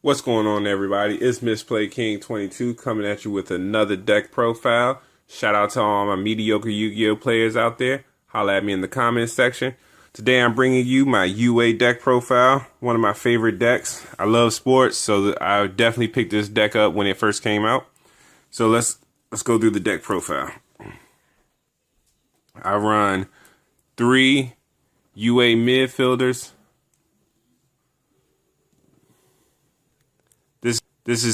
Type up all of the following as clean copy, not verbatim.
What's going on, everybody? It's Misplay King 22 coming at you with another deck profile. Shout out to all my mediocre Yu-Gi-Oh players out there. Holla at me in the comments section. Today I'm bringing you my UA deck profile, one of my favorite decks. I love sports, so I definitely picked this deck up when it first came out. So let's go through the deck profile. I run 3 UA midfielders. This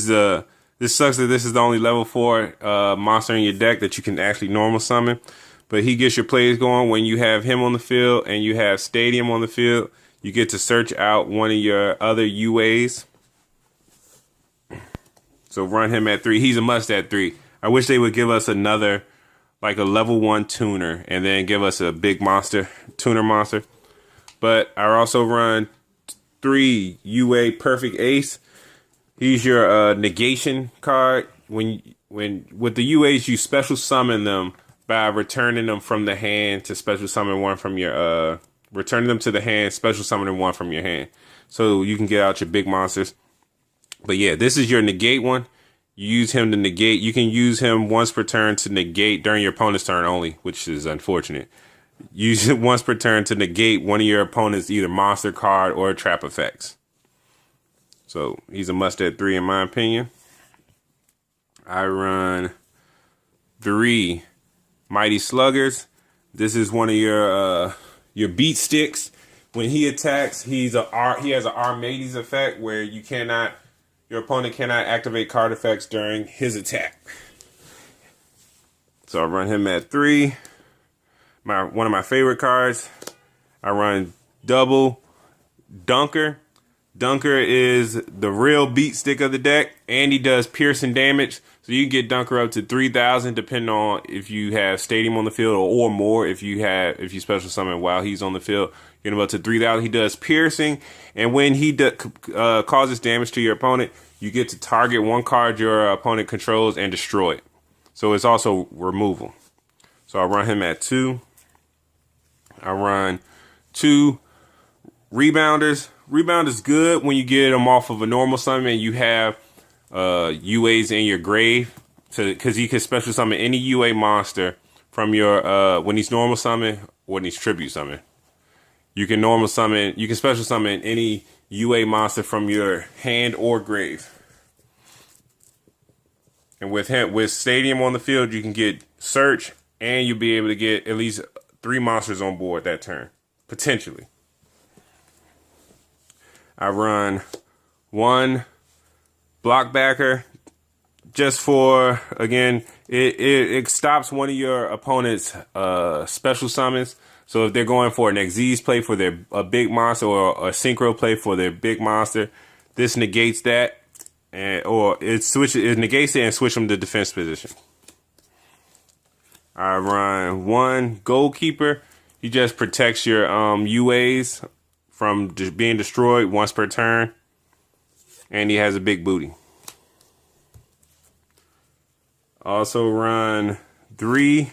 sucks that this is the only level 4 monster in your deck that you can actually normal summon. But he gets your plays going when you have him on the field and you have Stadium on the field. You get to search out one of your other UAs. So run him at 3. He's a must at 3. I wish they would give us another, like a level 1 tuner, and then give us a big monster, tuner monster. But I also run 3 UA Perfect Ace. He's your negation card. When with the UAs, you special summon them by returning them from the hand to special summon one from your returning them to the hand, special summoning one from your hand, so you can get out your big monsters. But yeah, this is your negate one. You use him to negate. You can use him once per turn to negate during your opponent's turn only, which is unfortunate. Use it once per turn to negate one of your opponent's either monster card or trap effects. So he's a must at 3 in my opinion. I run 3 Mighty Sluggers. This is one of your beat sticks. When he attacks, he has an Armades effect where your opponent cannot activate card effects during his attack. So I run him at 3. One of my favorite cards. I run double Dunker. Dunker is the real beat stick of the deck, and he does piercing damage. So you can get Dunker up to 3,000 depending on if you have Stadium on the field or more. If you special summon while he's on the field, get him up to 3,000. He does piercing, and when he causes damage to your opponent, you get to target one card your opponent controls and destroy it. So it's also removal. So I run him at 2. I run 2 Rebounders. Rebound is good when you get them off of a normal summon and you have UAs in your grave, because you can special summon any UA monster from your when he's normal summon or when he's tribute summon. You can special summon any UA monster from your hand or grave. And with Stadium on the field, you can get search, and you'll be able to get at least 3 monsters on board that turn, potentially. I run 1 Blockbacker just for, again, it stops one of your opponent's special summons. So if they're going for an Xyz play for a big monster or a synchro play for their big monster, this negates that, or it negates it and switch them to defense position. I run 1 Goalkeeper. He just protects your UAs from being destroyed once per turn, and he has a big booty. Also run 3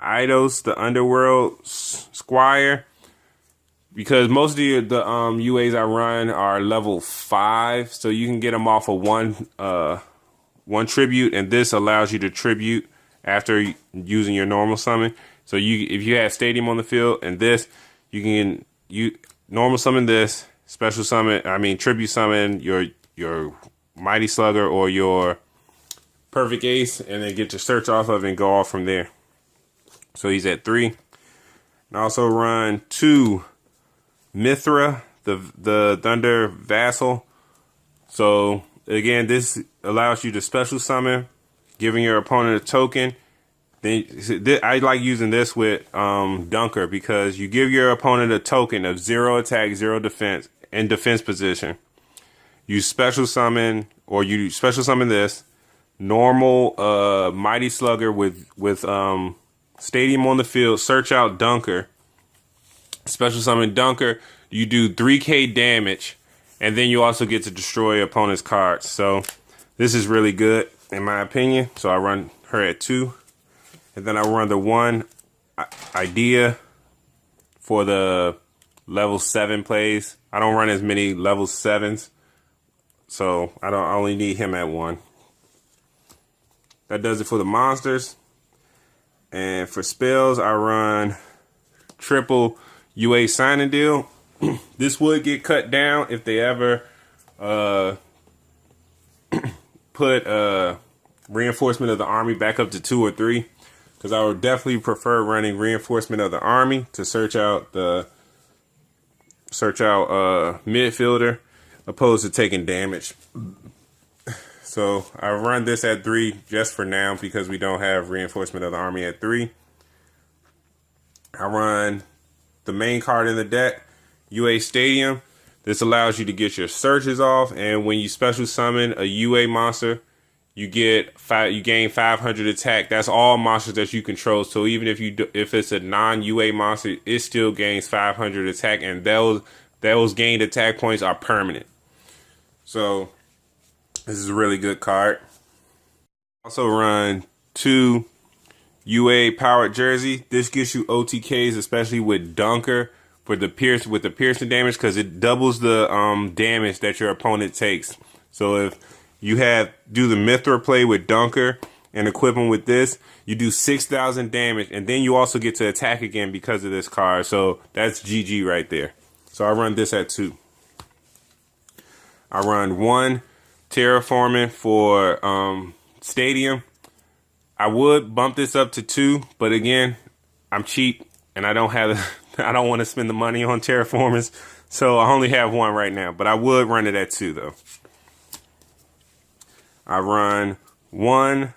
Eidos, the Underworld Squire, because most of the UAs I run are level 5, so you can get them off of one tribute, and this allows you to tribute after using your normal summon. So if you have Stadium on the field and this, you normal summon this, tribute summon your Mighty Slugger or your Perfect Ace, and then get your search off of it and go off from there. So he's at 3. And also run 2 Mithra, the Thunder Vassal. So again, this allows you to special summon, giving your opponent a token. Then I like using this with Dunker, because you give your opponent a token of 0 attack, 0 defense in defense position. You special summon this normal Mighty Slugger with Stadium on the field. Search out Dunker. Special summon Dunker. You do 3k damage, and then you also get to destroy opponent's cards. So this is really good in my opinion. So I run her at 2. And then I run the 1 Idea for the level 7 plays. I don't run as many level 7s so I only need him at 1. That does it for the monsters. And for spells, I run triple UA signing deal. This would get cut down if they ever put reinforcement of the army back up to 2 or 3, because I would definitely prefer running reinforcement of the army to search out midfielder opposed to taking damage. So I run this at 3 just for now because we don't have reinforcement of the army at 3. I run the main card in the deck, UA Stadium. This allows you to get your searches off, and when you special summon a UA monster, you gain 500 attack. That's all monsters that you control. So even if it's a non-UA monster, it still gains 500 attack, and those gained attack points are permanent. So this is a really good card. Also run 2 UA powered jersey. This gives you OTKs, especially with Dunker for the piercing damage, because it doubles the damage that your opponent takes. So if you do the Mithra play with Dunker and equip him with this, you do 6,000 damage, and then you also get to attack again because of this card. So that's GG right there. So I run this at 2. I run 1 terraforming for stadium. I would bump this up to 2, but again, I'm cheap and I don't want to spend the money on terraformers, so I only have 1 right now, but I would run it at 2 though. I run 1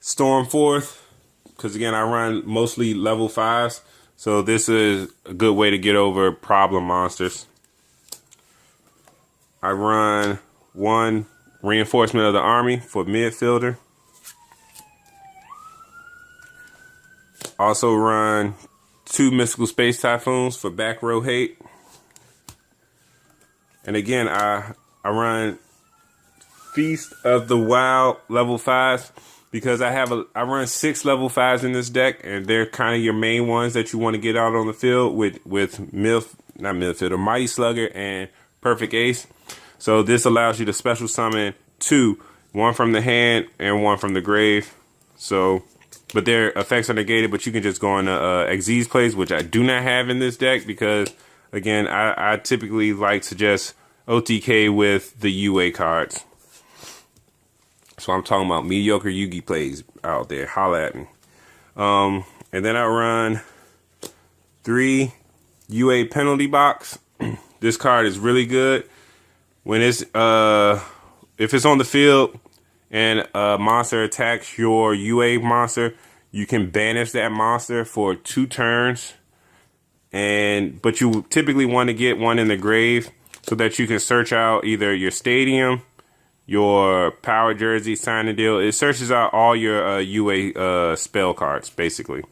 Stormforth because again, I run mostly level 5s, so this is a good way to get over problem monsters. I run 1 reinforcement of the army for midfielder. Also run 2 mystical space typhoons for back row hate. And again, I run Feast of the Wild level 5s because I run 6 level 5s in this deck, and they're kind of your main ones that you want to get out on the field with Mighty Slugger and Perfect Ace. So this allows you to special summon 2, 1 from the hand and 1 from the grave. So, but their effects are negated, but you can just go on Xyz plays, which I do not have in this deck because, again, I typically like to just OTK with the UA cards. So I'm talking about mediocre Yugi plays out there. Holla at me. And then I run 3 UA penalty box. This card is really good. When it's if it's on the field and a monster attacks your UA monster, you can banish that monster for 2 turns. But you typically want to get 1 in the grave so that you can search out either your stadium, your power jersey, signing deal. It searches out all your UA spell cards basically.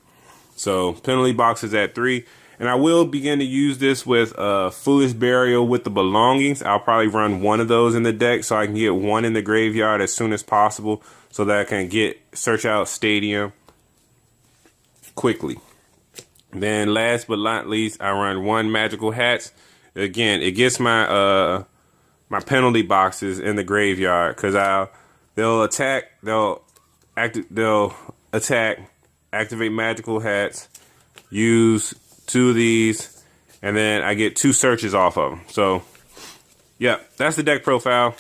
So penalty box is at 3. And I will begin to use this with Foolish Burial with the belongings. I'll probably run 1 of those in the deck so I can get 1 in the graveyard as soon as possible so that I can search out stadium quickly. Then last but not least, I run 1 magical hats. Again, it gets my my penalty boxes in the graveyard because they'll attack, activate magical hats, use 2 of these, and then I get 2 searches off of them. So, yeah, that's the deck profile.